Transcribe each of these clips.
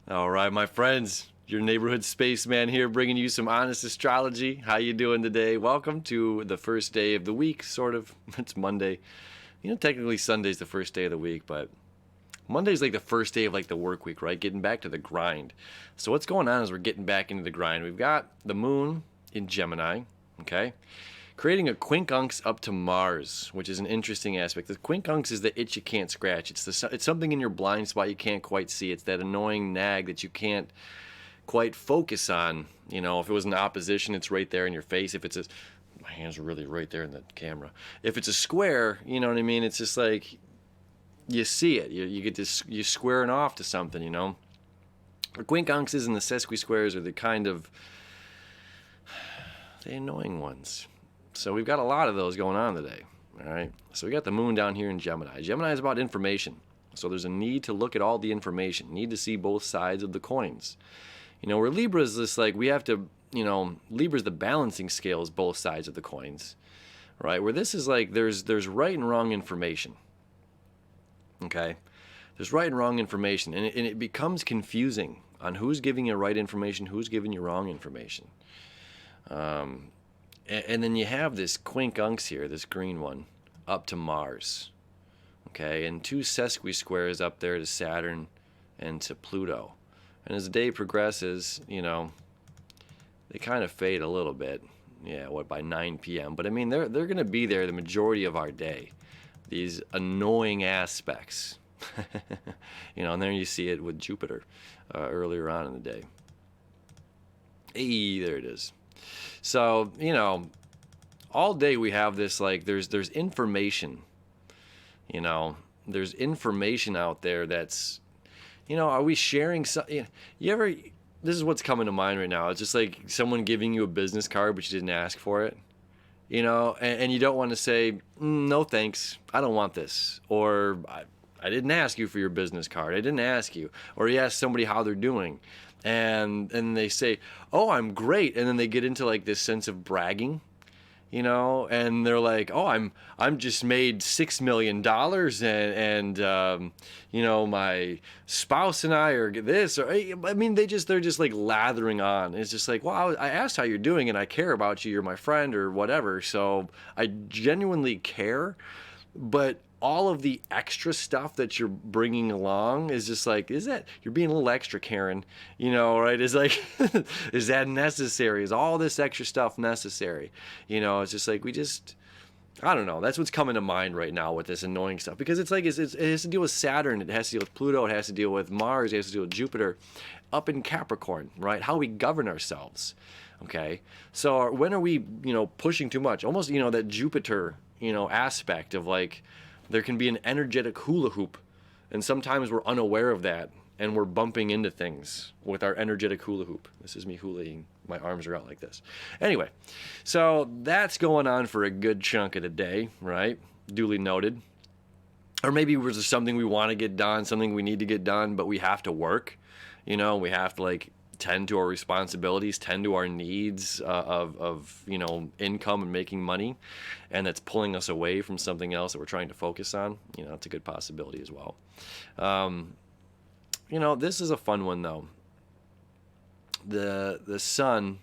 All right, my friends, your neighborhood spaceman here, bringing you some honest astrology. How you doing today? Welcome to the first day of the week, sort of. It's Monday. Technically Sunday's the first day of the week, but Monday's like the first day of like the work week, right? Getting back to the grind. So what's going on is we're getting back into the grind. We've got the moon in Gemini, okay? Creating a quincunx up to Mars, which is an interesting aspect. The quincunx is the itch you can't scratch. It's something in your blind spot you can't quite see. It's that annoying nag that you can't quite focus on. If it was an opposition, it's right there in your face. If it's my hands are really right there in the camera. If it's a square, you know what I mean? It's just like you see it. You get this, you squaring off to something, The quincunxes and the sesquisquares are the kind of the annoying ones. So we've got a lot of those going on today. All right. So we got the moon down here in Gemini. Gemini is about information. So there's a need to look at all the information, need to see both sides of the coins. Where Libra is this like we have to, Libra's the balancing scales, both sides of the coins, right? Where this is like there's right and wrong information. Okay. There's right and wrong information, and it becomes confusing on who's giving you right information, who's giving you wrong information. And then you have this quincunx here, this green one, up to Mars. Okay, and two sesquisquares up there to Saturn and to Pluto. And as the day progresses, they kind of fade a little bit. Yeah, by 9 p.m. But I mean, they're going to be there the majority of our day. These annoying aspects. And there you see it with Jupiter earlier on in the day. Hey, there it is. So, all day we have this, like, there's information, there's information out there that's, are we sharing something? This is what's coming to mind right now. It's just like someone giving you a business card, but you didn't ask for it, and you don't want to say, no, thanks, I don't want this. Or I didn't ask you for your business card. I didn't ask you. Or you ask somebody how they're doing. And they say, oh, I'm great. And then they get into like this sense of bragging, and they're like, oh, I'm just made $6 million and my spouse and I are this, or I mean, they're just like lathering on. It's just like, well, I asked how you're doing and I care about you. You're my friend or whatever. So I genuinely care, but all of the extra stuff that you're bringing along is just like, you're being a little extra, Karen, right? It's like, is that necessary? Is all this extra stuff necessary? It's just like, I don't know. That's what's coming to mind right now with this annoying stuff, because it's like, it has to deal with Saturn. It has to deal with Pluto. It has to deal with Mars. It has to deal with Jupiter up in Capricorn, right? How we govern ourselves. Okay. So when are we, pushing too much? Almost, that Jupiter, aspect of like, there can be an energetic hula hoop, and sometimes we're unaware of that, and we're bumping into things with our energetic hula hoop. This is me hulaing. My arms are out like this. Anyway, so that's going on for a good chunk of the day, right? Duly noted. Or maybe there's something we want to get done, something we need to get done, but we have to work. We have to like tend to our responsibilities, tend to our needs of income and making money, and that's pulling us away from something else that we're trying to focus on. It's a good possibility as well. This is a fun one though. The sun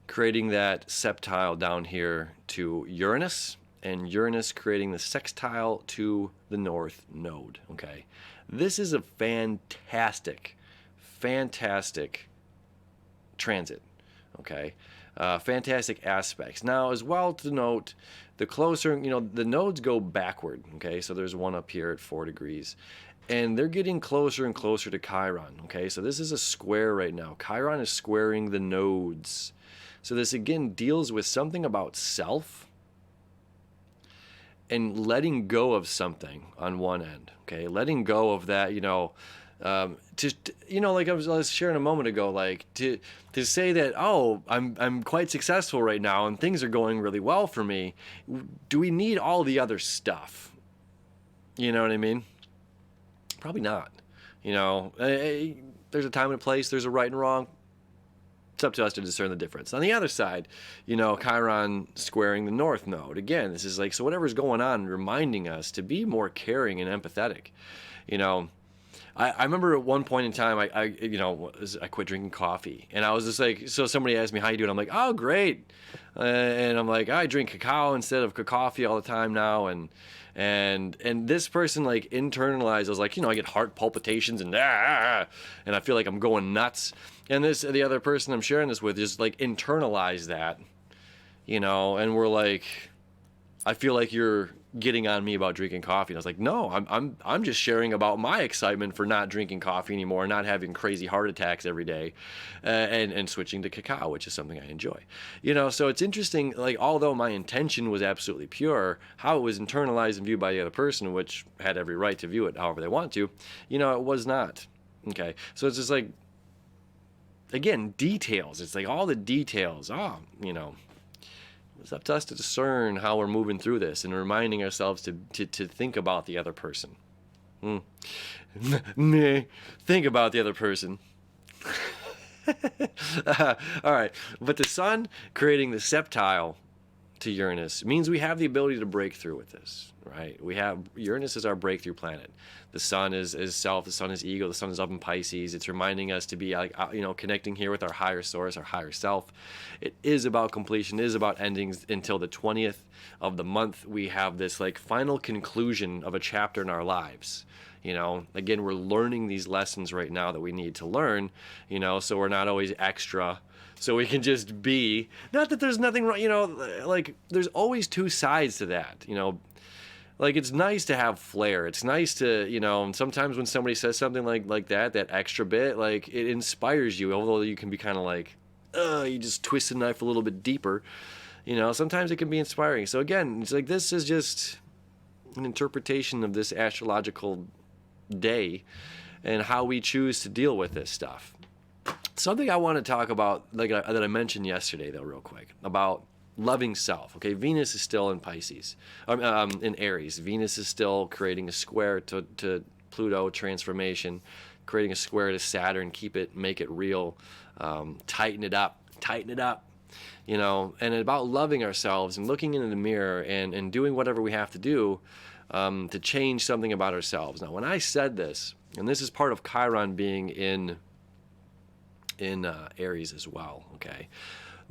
creating that septile down here to Uranus, and Uranus creating the sextile to the North Node. Okay, this is a fantastic transit. Okay, fantastic aspects. Now, as well to note, the closer, the nodes go backward. Okay, so there's one up here at 4 degrees, and they're getting closer and closer to Chiron. Okay, so this is a square right now. Chiron is squaring the nodes. So this again deals with something about self and letting go of something on one end. Okay, letting go of that, like I was sharing a moment ago, like to say that, oh, I'm quite successful right now and things are going really well for me. Do we need all the other stuff? You know what I mean? Probably not. There's a time and a place. There's a right and wrong. It's up to us to discern the difference. On the other side, Chiron squaring the North Node. Again, this is like, so whatever's going on, reminding us to be more caring and empathetic. I remember at one point in time, I quit drinking coffee, and I was just like, so somebody asked me how you doing. I'm like, oh, great, and I'm like, I drink cacao instead of coffee all the time now, and this person like internalized. I was like, I get heart palpitations and and I feel like I'm going nuts. And the other person I'm sharing this with just like internalized that, and we're like, I feel like you're getting on me about drinking coffee. And I was like, no, I'm just sharing about my excitement for not drinking coffee anymore, not having crazy heart attacks every day, and switching to cacao, which is something I enjoy. So it's interesting, like, although my intention was absolutely pure, how it was internalized and viewed by the other person, which had every right to view it however they want to, it was not. Okay. So it's just like, again, details. It's like all the details. It's up to us to discern how we're moving through this and reminding ourselves to think about the other person. Think about the other person. All right. But the sun creating the septile to Uranus means we have the ability to break through with this, right? Uranus is our breakthrough planet. The sun is self, the sun is ego, the sun is up in Pisces. It's reminding us to be like, connecting here with our higher source, our higher self. It is about completion, it is about endings. Until the 20th of the month, we have this like final conclusion of a chapter in our lives. Again, we're learning these lessons right now that we need to learn, so we're not always extra. So we can just be, not that there's nothing wrong, like there's always two sides to that, like it's nice to have flair. It's nice to, and sometimes when somebody says something like that extra bit, like it inspires you, although you can be kind of like, you just twist the knife a little bit deeper, sometimes it can be inspiring. So again, it's like, this is just an interpretation of this astrological day and how we choose to deal with this stuff. Something I want to talk about, that I mentioned yesterday, though, real quick, about loving self. Okay, Venus is still in Pisces, in Aries. Venus is still creating a square to Pluto, transformation, creating a square to Saturn, make it real, tighten it up, and about loving ourselves and looking into the mirror and doing whatever we have to do to change something about ourselves. Now, when I said this, and this is part of Chiron being in Aries as well, okay?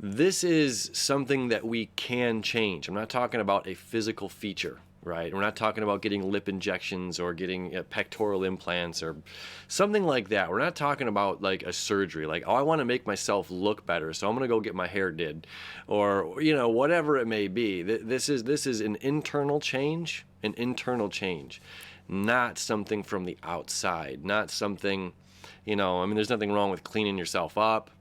This is something that we can change. I'm not talking about a physical feature, right? We're not talking about getting lip injections or getting pectoral implants or something like that. We're not talking about like a surgery, like, oh, I want to make myself look better, so I'm going to go get my hair did, or whatever it may be. This is an internal change, not something from the outside, not something, there's nothing wrong with cleaning yourself up,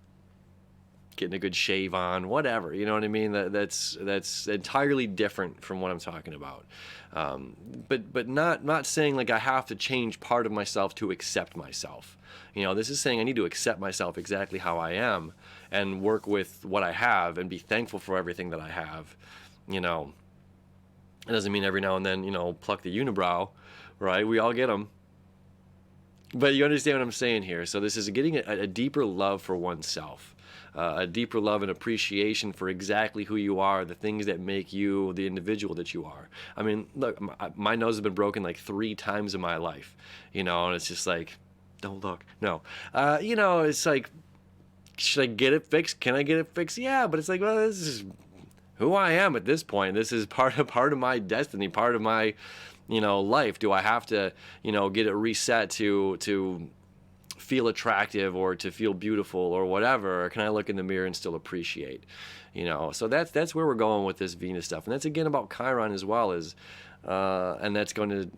getting a good shave on, whatever, you know what I mean? That's entirely different from what I'm talking about. But not saying like I have to change part of myself to accept myself. This is saying I need to accept myself exactly how I am and work with what I have and be thankful for everything that I have. It doesn't mean every now and then, pluck the unibrow, right? We all get them. But you understand what I'm saying here. So this is getting a deeper love for oneself, a deeper love and appreciation for exactly who you are, the things that make you the individual that you are. I mean, look, my nose has been broken like 3 times in my life, and it's just like, don't look. No. It's like, should I get it fixed? Can I get it fixed? Yeah, but it's like, well, this is who I am at this point. This is part of my destiny, part of my life. Do I have to get it reset to feel attractive or to feel beautiful or whatever, or can I look in the mirror and still appreciate? So that's where we're going with this Venus stuff. And that's again about Chiron as well, as and that's going to,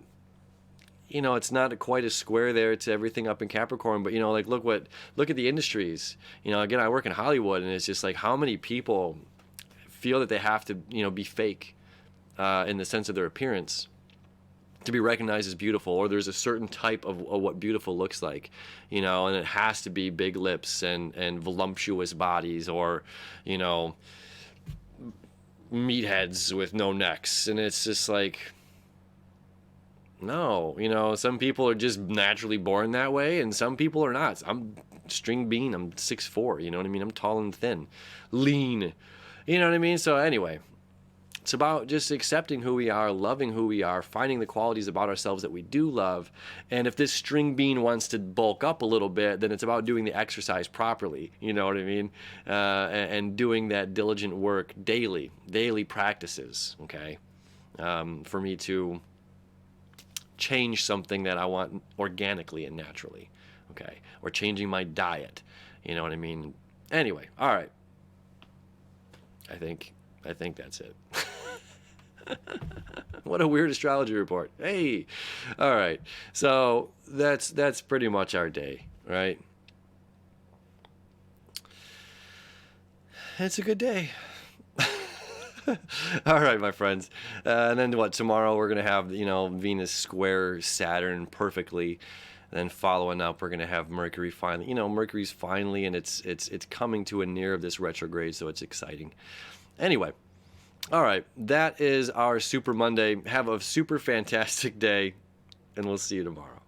it's not quite a square there to everything up in Capricorn, but like look at the industries. Again, I work in Hollywood, and it's just like how many people feel that they have to be fake in the sense of their appearance to be recognized as beautiful, or there's a certain type of what beautiful looks like, and it has to be big lips and voluptuous bodies, or meatheads with no necks. And it's just like, no, some people are just naturally born that way, and some people are not. I'm string bean, I'm 6'4", you know what I mean? I'm tall and thin, lean, you know what I mean? So anyway, It's about just accepting who we are, loving who we are, finding the qualities about ourselves that we do love. And if this string bean wants to bulk up a little bit, then it's about doing the exercise properly. You know what I mean? And doing that diligent work daily practices, okay? For me to change something that I want organically and naturally, okay? Or changing my diet, you know what I mean? Anyway, all right. I think that's it. What a weird astrology report. Hey, all right. So that's pretty much our day, right? It's a good day. All right, my friends. And then what? Tomorrow we're gonna have Venus square Saturn perfectly. Then following up, we're gonna have Mercury finally. Mercury's finally, and it's coming to a near of this retrograde, so it's exciting. Anyway, all right, that is our Super Monday. Have a super fantastic day, and we'll see you tomorrow.